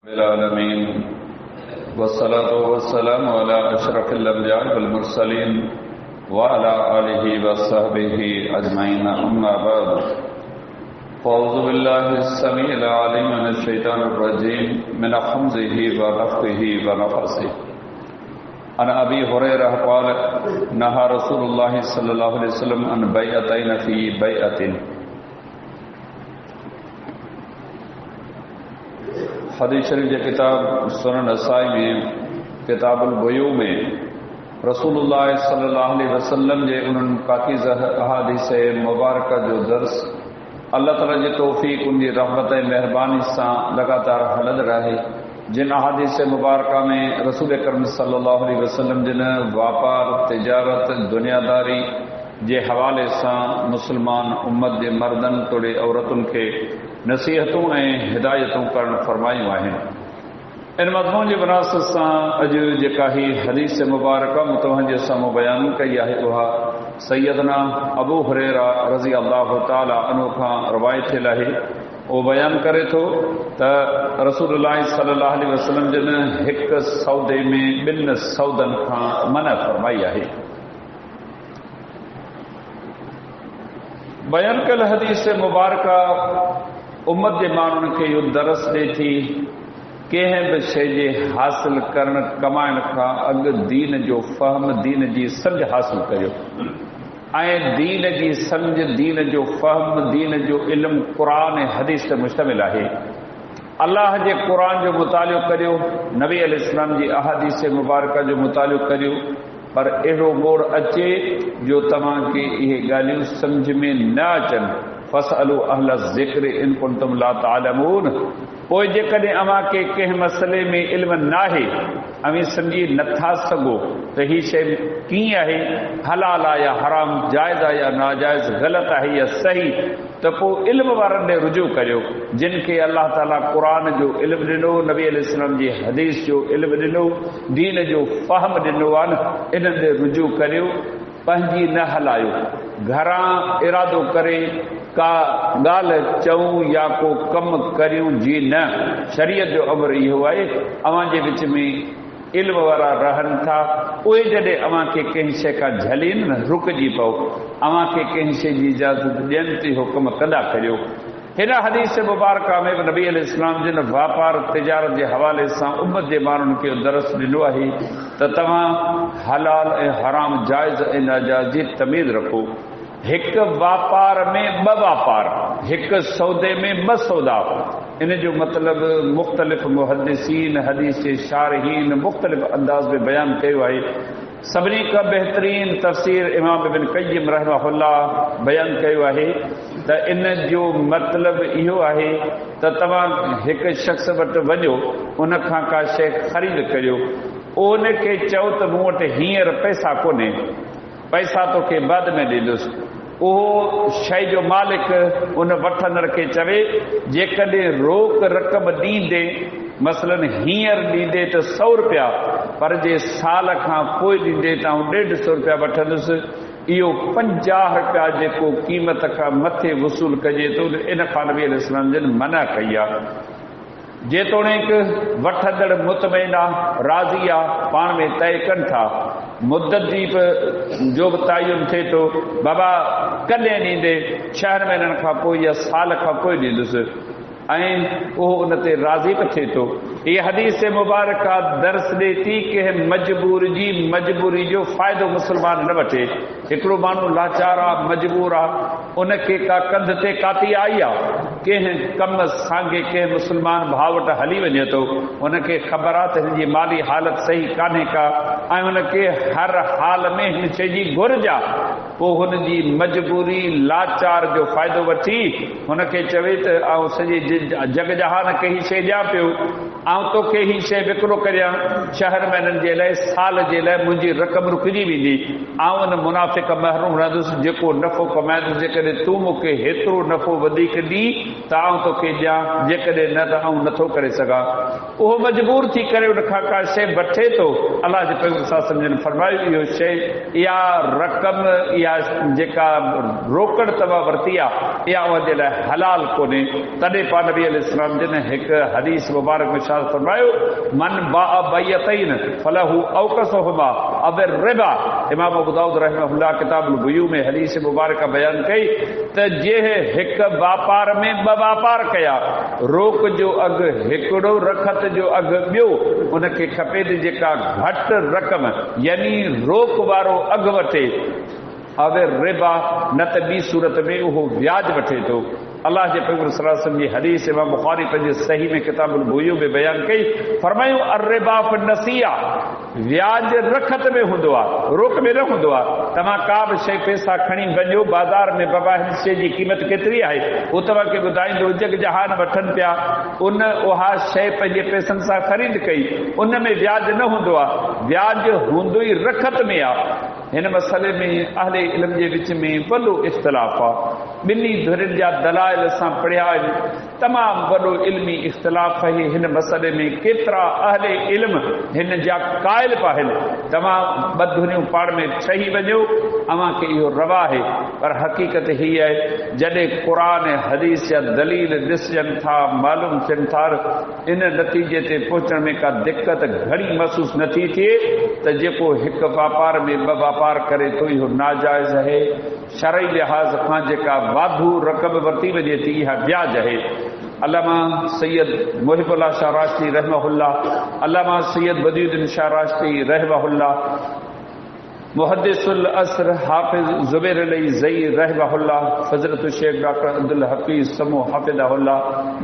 आलमीन वस्सलातु वस्सलामु अला अशरफिल अंबिया वल मुरसलीन व अला आलिहि व सहबिहि अजमईन अम्मा बाद फ़अऊज़ु बिल्लाहिस समीइल अलीम मिनश शैतानिर रजीम मिन हम्ज़िहि व नफ़्ख़िहि व नफ़सिहि अन अबी हुरैरा क़ाल नहा रसूलुल्लाह सल्लल्लाहु अलैहि वसल्लम अन बैअतैन फ़ी बैअतिन। हदीस शरीफ जे किताब सुनन नसाई में किताबुल बुयू में रसूलुल्लाह सल्लल्लाहु अलैहि वसल्लम जे उन्हनि पाकीज़ा अहादीस मुबारक जो दर्स अल्लाह ताला जी तौफ़ीक़ उनकी रहमत ऐं मेहरबानी सां लगातार हलंदड़ रहे। जिन अहादीस मुबारक में रसूल करम सल्लल्लाहु अलैहि वसल्लम जिन वापार तिजारत दुनियादारी जे हवाले सां मुसलमान उम्मत जे मर्दन तोड़े औरतुनि खे नसीहतूं ऐं हिदायतूं करणु फरमायूं आहिनि। इन मज़मून जी विरासत सां अॼु जेका ही हदीस मुबारक मुतवहन जे साम्हूं बयान कई आहे उहा सैयदना अबू हुरैरा रज़ी अल्लाह ताला अन्हु खां रवायत थियल आहे। उहो बयान करे थो त रसूलुल्लाह सल्लल्लाहु अलैहि वसल्लम जिन हिकु सौदे में ॿिनि सौदनि खां मना फरमाई आहे। बयान कल हदीस मुबारक उम्मत जे माण्हुनि खे इहो दरस ॾिए थी कंहिं बि शइ जे हासिल करण कमाइण खां अॻु दीन जो फ़हम दीन जी सम्झ हासिल करियो ऐं दीन जी सम्झ दीन जो फ़हम दीन जो इल्मु क़ुरान ऐं हदीस ते मुश्तमिल आहे। अल्लाह जे क़ुरान जो मुतालियो करियो, नबी अलैहिस्सलाम जी अहादीस मुबारक जो मुतालियो करियो, पर अहिड़ो मोड़ अचे जो तव्हांखे इहे ॻाल्हियूं सम्झ में न अचनि। फसअलू अहल ज़िक्र इन कुंतुम ला तालमून। पोइ जेकॾहिं अव्हांखे कंहिं मसइले में इल्म नाहे, अव्हीं सम्झी नथा सघो त हीअ शइ कीअं आहे, हलाल आहे या हराम, जाइज़ आहे या नाजाइज़, ग़लति आहे या सही, त पोइ इल्म वारनि ॾे रुजू करियो जिन खे अल्लाह ताला क़ुरान जो इल्मु ॾिनो, नबी अलैहिस्सलाम जी हदीस जो इल्मु ॾिनो, दीन जो फ़हम ॾिनो आहे न। इन्हनि ॾे रुजू करियो, पंहिंजी न हलायो। घरां इरादो करे का ॻाल्हि चऊं या को कमु करियूं जी न। शरीयत जो अमर इहो आहे अव्हां जे विच में इल्म वारा रहनि था, उहे जॾहिं अव्हांखे कंहिं शइ खां झलीनि न, रुकजी पओ। अव्हांखे कंहिं शइ जी इजाज़त ॾियनि ते हुकुम कदा करियो। हिन हदीस मुबारक में नबी अलैहिस्सलाम जिन वापार तिजारत जे हवाले सां उम्मत जे माण्हुनि खे दरस ॾिनो आहे त तव्हां हलाल ऐं हराम, जाइज़ ऐं नाजाइज़ जी तमीज़ रखो। हिकु वापार में ॿ वापार, हिकु सौदे में ॿ सौदा। इन जो मतिलबु मुख़्तलिफ़ मुहद्दिसीन हदीस जे शारहीन मुख़्तलिफ़ अंदाज़ में बयानु कयो आहे। सभिनी खां बहितरीन तफ़सीर इमाम इब्न क़य्यिम रहमहुल्लाह बयानु कयो आहे त इन जो मतिलबु इहो आहे त तव्हां हिकु शख़्स वटि वञो, उन खां का शइ ख़रीद करियो, उन खे चओ त मूं वटि हींअर पैसा कोन्हे, पैसा तोखे बाद में ॾींदुसि। उहो शइ जो मालिक उन वठंदड़ खे चवे जेकॾहिं रोक रक़म ॾींदे, मसलन हींअर ॾींदे त 100 रुपया, पर जे साल खां पोइ ॾींदे त 150 रुपया वठंदुसि, इहो 50 रुपया जेको क़ीमत खां मथे वसूल कजे थो, इन खां नबी अलैहिस्सलाम जिन मना कई आहे। जेतोणीकि वठंदड़ मुतमइन आहे, राज़ी आहे, पाण में तय कनि था, मुद्दत जी जो बि तयन थिए थो, बाबा कॾहिं ॾींदे, 6 महीननि खां पोइ या साल खां पोइ ॾींदुसि, ऐं उहो उन ते राज़ी बि थिए थो। हीअ हदीस मुबारक दर्स ॾिए थी कंहिं मजबूरी जो फ़ाइदो मुस्लमान न वठे। हिकिड़ो माण्हू लाचार आहे, मजबूर आहे, उनखे का कंध ते काती आई आहे, कंहिं कम सांगे कंहिं मुस्लमान भाउ वटि हली वञे थो, उनखे ख़बर आहे त हिन जी माली हालत सही कान्हे का, ऐं उनखे हर हाल में हिन शइ जी घुर्ज आहे, पोइ हुनजी मजबूरी लाचार जो फ़ाइदो वठी हुनखे चवे त आउं सॼे जग जहान खे ही शइ ॾियां पियो, आउं तोखे ही शइ विकिरो करियां, 6 महीननि जे लाइ, साल जे लाइ मुंहिंजी रक़म रुकिजी वेंदी, आउं उन मुनाफ़िक़ महरूम रहंदुसि जेको नफ़ो कमाईंदुसि। जेकॾहिं तूं मूंखे हेतिरो नफ़ो वधीक ॾी त आउं तोखे ॾियां, जेकॾहिं न त आउं नथो करे सघां। उहो मजबूर थी करे उनखां का शइ वठे थो। अलाह जे पैगंबर सल्लल्लाहु अलैहि वसल्लम फरमायो इहो शइ, इहा रक़म, इहा जेका रोकड़ तव्हां वरिती आहे इहा उन जे लाइ हलाल कोन्हे। तॾहिं पाण नबी अलैहिस्सलाम जिन हिकु हदीस मुबारक में छा फरमायो, मन बाअ बैयतैन फलहु औकसहुमा अव रिबा। इमाम अबू दाऊद रहमहुल्लाह किताबुल बुयू में हदीस मुबारक बयान कई त जे हिकु वापार में ॿ वापार कया, रोक जो अघु हिकिड़ो, रखत जो अघु ॿियो, उनखे खपे त जेका घटि रक़म यानी रोक वारो अघु वठे, अवे रिबा, न त ॿी सूरत में उहो व्याज वठे थो। अल्लाह जे पैगंबर सल्लल्लाहु अलैहि वसल्लम जी हदीस इमाम बुखारी पंहिंजे सही में किताबुल बुयू में बयान कई, फरमायूं अर्रिबा फि नसिया, व्याज रखत में हूंदो आहे, रोक में न हूंदो आहे। तव्हां का बि शइ पैसा खणी वञो बाज़ार में, बाबा हिन शइ जी क़ीमत केतिरी आहे, उहो तव्हांखे ॿुधाईंदो, जग जहान वठनि पिया, उन उहा शइ पंहिंजे पैसनि सां ख़रीद कई, उन में व्याज न हूंदो आहे, व्याज हूंदो ई रखत में आहे। हिन मसइले में अहले इल्म जे विच में वॾो इख़्तिलाफ़ आहे। ॿिन्ही धुरियुनि जा दलाइल असां पढ़िया आहिनि। तमामु वॾो इल्मी इख़्तिलाफ़ आहे हिन मसइले में। केतिरा अहले इल्म हिन जा क़ाइल आहिनि। तव्हां ॿ धुरियूं पाण में ठही वञो, अव्हांखे इहो रवा आहे, पर हक़ीक़त हीअ आहे जॾहिं क़ुर ऐं हदीस जा दलील ॾिसजनि था, मालूम थियनि था, इन नतीजे ते पहुचण में का दिक़त घणी महसूस नथी थिए त जेको हिकु वापार में ॿ वापार करे थो इहो नाजाइज़ आहे। शरई लिहाज़ खां जेका वाधू रक़म वरिती वञे थी इहा व्याज आहे। अल्लामा सैयद मुहिबुल्लाह शाह राशदी रहमहुल्लाह, अल्लामा सैयद बदियुद्दीन शाह राशदी रहमहुल्लाह, मुहद्दिसुल असर हाफिज ज़ुबैर अली ज़ई रहमहुल्लाह, फज़लतुल शेख डॉक्टर अब्दुल हफीज़ समो हाफिज़हुल्लाह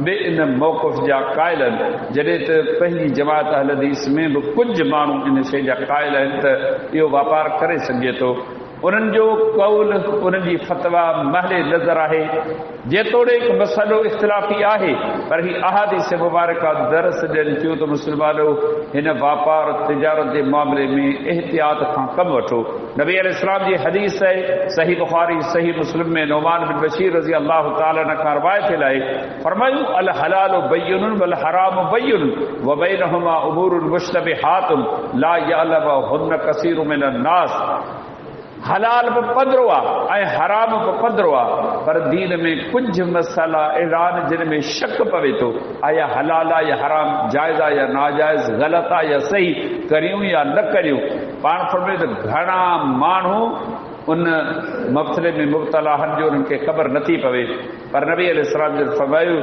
बे इन मौक़िफ़ जा क़ाइल आहिनि। जॾहिं त पंहिंजी जमात अहल हदीस में बि कुझु माण्हू इन शइ जा क़ाइल आहिनि त इहो वापार करे सघे थो। उन्हनि जो कौल, उन्हनि जी फतवा महले नज़र आहे। जेतोणीक मसइलो इख़्तिलाफ़ी आहे, पर ही अहादीस मुबारक दरस ॾियनि थियूं त मुस्लमानो हिन वापार तिजारत जे मामले में एहतियात खां कमु वठो। नबी अलैहिस्सलाम जी हदीस आहे, सही बुखारी सही मुस्लिम में नौमान बिन बशीर रज़ी अल्लाह ताला अन्हु खां रिवायत आहे, फरमायूं अल हलालु बय्युनुन वल हरामु बय्युन व बैनहुमा उमूरुन मुश्तबिहातुन ला यअलमुहुन्न कसीरुम मिनन नास। हलाल बि पधरो आहे ऐं हराम बि पधरो आहे, पर दीन में कुझु मसाला अहिड़ा आहिनि जिन में शक पवे थो, आया हलाल आहे या हराम, जाइज़ आहे या नाजाइज़, ग़लति आहे या सही, करियूं या न करियूं। पाण फरमाए त घणा माण्हू उन मसइले में मुब्तला आहिनि जो उन्हनि खे ख़बर नथी पवे। पर नबी अलैहिस्सलाम जन फरमायो,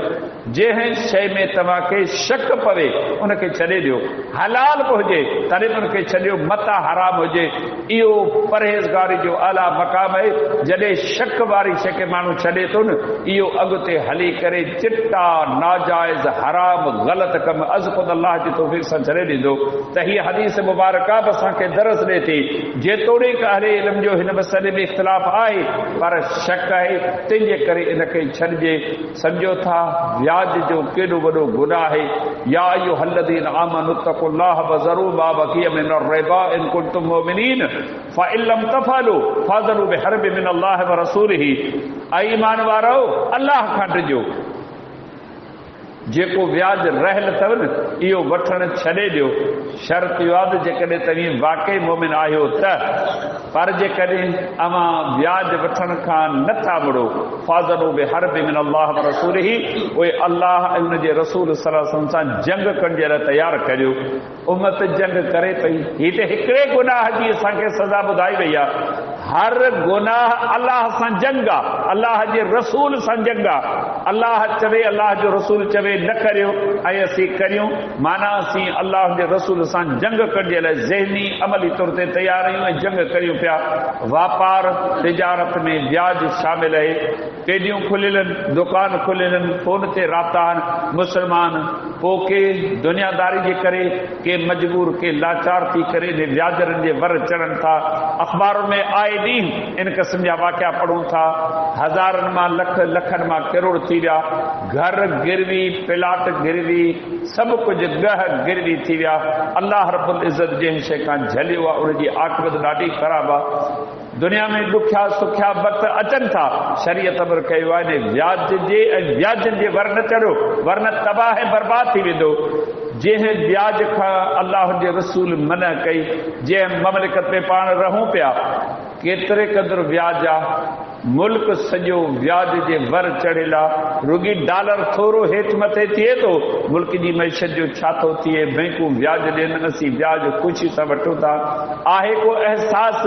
जंहिं शइ में तव्हांखे शक पवे उनखे छॾे ॾियो, हलाल बि हुजे तॾहिं बि उनखे छॾियो, मता हराम हुजे। इहो परहेज़गारी जो आला मक़ाम आहे। जॾहिं शक वारी शइ खे माण्हू छॾे थो न, इहो अॻिते हली करे चिटा नाजाइज़ हराम ग़लति कम अज़ ख़ुद अल्लाह जी तौफ़ीक़ सां छॾे ॾींदो। त हीअ हदीस मुबारका बि असांखे दरस ॾिए थी। जेतोणीक अहले इल्म जो हिन मसइले में इख़्तिलाफ़ आहे, पर शक आहे, तंहिंजे करे इनखे छॾिजे। सम्झो था व्याज जो केॾो वॾो गुनाह आहे। या अय्युहल्लज़ीन आमनू तक़ुल्लाह वज़रू मा बक़िय मिनर रिबा इन कुंतुम मुमिनीन फ़इन लम तफ़अलू फ़अज़नु बिहर्बिन मिनल्लाहि व रसूलिही। ऐं ईमान वारो अल्लाह खां ॾिजो, जेको व्याज रहल अथव न इहो वठणु छॾे ॾियो। शर्त इहो आहे जेकॾहिं तव्हीं वाक़ई मोमिन आहियो त, पर जेकॾहिं अवां व्याज वठण खां नथा मुड़ो, फ़ाज़नु बिहर्बिन मिनल्लाह व रसूलिही, उहे अल्लाह ऐं उन जे रसूल सल्लल्लाहु अलैहि वसल्लम सां जंग करण जे लाइ तयारु करियो। उम्मत जंग करे पई। हीअ त हिकिड़े गुनाह जी असांखे सज़ा ॿुधाई वई आहे। हर गुनाह अल्लाह सां जंग आहे, अल्लाह जे रसूल सां जंग आहे। अल्लाह चवे, अल्लाह जो रसूल चवे न करियो ऐं असीं करियूं, माना असीं अल्लाह जे रसूल सां जंग करण जे लाइ ज़हनी अमली तौर ते तयार आहियूं ऐं जंग करियूं पिया। वापार तिजारत में व्याज शामिल आहे। पेडियूं खुलियल आहिनि, दुकान खुलियल आहिनि, फोन ते राब्ता आहिनि। मुस्लमान पोइ के दुनियादारी जे करे, के मजबूर, के लाचार थी करे व्याजरनि जे वर चढ़नि था। अख़बारुनि में आए ॾींहुं इन क़िस्म जा वाक़िया पढ़ूं था। हज़ारनि मां लख, लखनि मां किरोड़ थी विया। घर गिरवी, प्लाट गिरवी, सभु कुझु गह गिरवी थी विया। अल्लाह रब्बुल इज़्ज़त जंहिं शइ खां झलियो आहे उनजी आक़िबत ॾाढी ख़राबु आहे। दुनिया में ॾुखिया सुखिया वक़्त अचनि था। शरीयत अमर कयो आहे व्याज जे ऐं व्याजनि जे वर न चढ़ो, वरन तबाह ऐं बर्बाद थी वेंदो। जंहिं ब्याज खां अल्लाह जे रसूल मना कई, जंहिं ममलिकत में पाण रहूं पिया केतिरे क़दुरु व्याज आहे। मुल्क सॼो व्याज जे वर चढ़ियल आहे। रुगी डॉलर थोरो हेठि मथे थिए थो, मुल्क जी मैशत जो छा थो थिए। बैंकूं व्याज ॾियनि, असीं व्याज ख़ुशी सां वठूं था। आहे को अहसास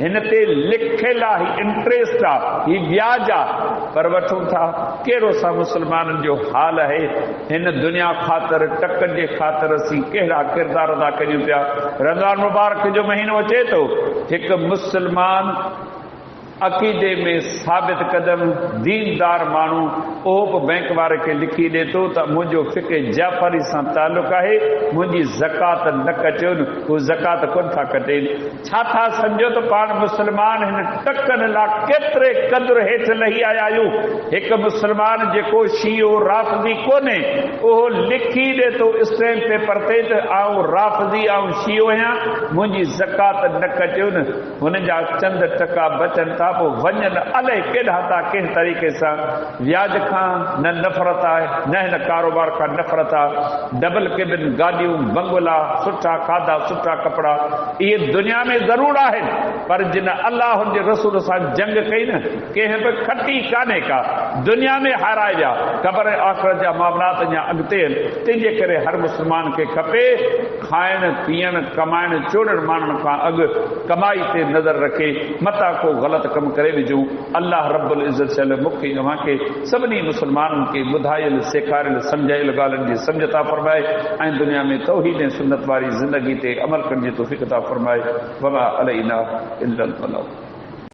हिन ते लिखियलु आहे, ही इंट्रेस्ट आहे, ही व्याज आहे, पर वठूं था। कहिड़ो सा मुस्लमाननि जो हाल आहे। हिन दुनिया ख़ातिर टक जे ख़ातिर असीं कहिड़ा किरदार अदा कयूं पिया। रमज़ान मुबारक जो महीनो अचे थो, हिकु मुस्लमान अक़ीदे में साबित क़दम दीनदार माण्हू उहो बि बैंक वारे खे लिखी ॾे थो त मुंहिंजो फ़िक़े जाफ़री सां तालुक़ आहे, मुंहिंजी ज़कात न कटियोनि, हू ज़कात कोन था कटेनि। छा था सम्झो त पाण मुस्लमान हिन टकनि लाइ केतिरे क़दुरु हेठि लही आया आहियूं। हिकु मुस्लमान जेको शियो राफ़ज़ी कोन्हे, उहो लिखी ॾे थो स्टैम्प पेपर ते त आऊं राफ़ज़ी आऊं शियो आहियां, मुंहिंजी ज़कात न कटियोनि। हुन जा चंद टका बचनि था, पोइ वञनि अलाए केॾा था कंहिं तरीक़े सां। व्याज खां न नफ़रत आहे, न हिन कारोबार खां नफ़रत आहे। डबल केबिन गाॾियूं, बंगला, सुठा खाधा, सुठा कपिड़ा, इहे दुनिया में ज़रूरु आहिनि, पर जिन अल्लाह जे रसूल सां जंग कई न, कंहिं बि खटी कान्हे का। दुनिया में हाराइजा, ख़बर आख़िरत जा मामलात अञा अॻिते आहिनि। तंहिंजे करे हर मुस्लमान खे खपे खाइण पीअण कमाइण चोड़नि माण्हुनि खां अॻु कमाई ते नज़र रखे, मता को ग़लति कमु करे विझूं। अल्लाह रब्बुल इज़्ज़त शल मूंखे अव्हांखे सभिनी मुस्लमाननि खे ॿुधायल सेखारियल सम्झायल ॻाल्हियुनि जी सम्झ था फरमाए ऐं दुनिया में तौहीद ऐं सुन्नत वारी ज़िंदगी ते अमल करण जी तौफ़ीक़ था फरमाए। वमा अलैना इल्लल बलाग।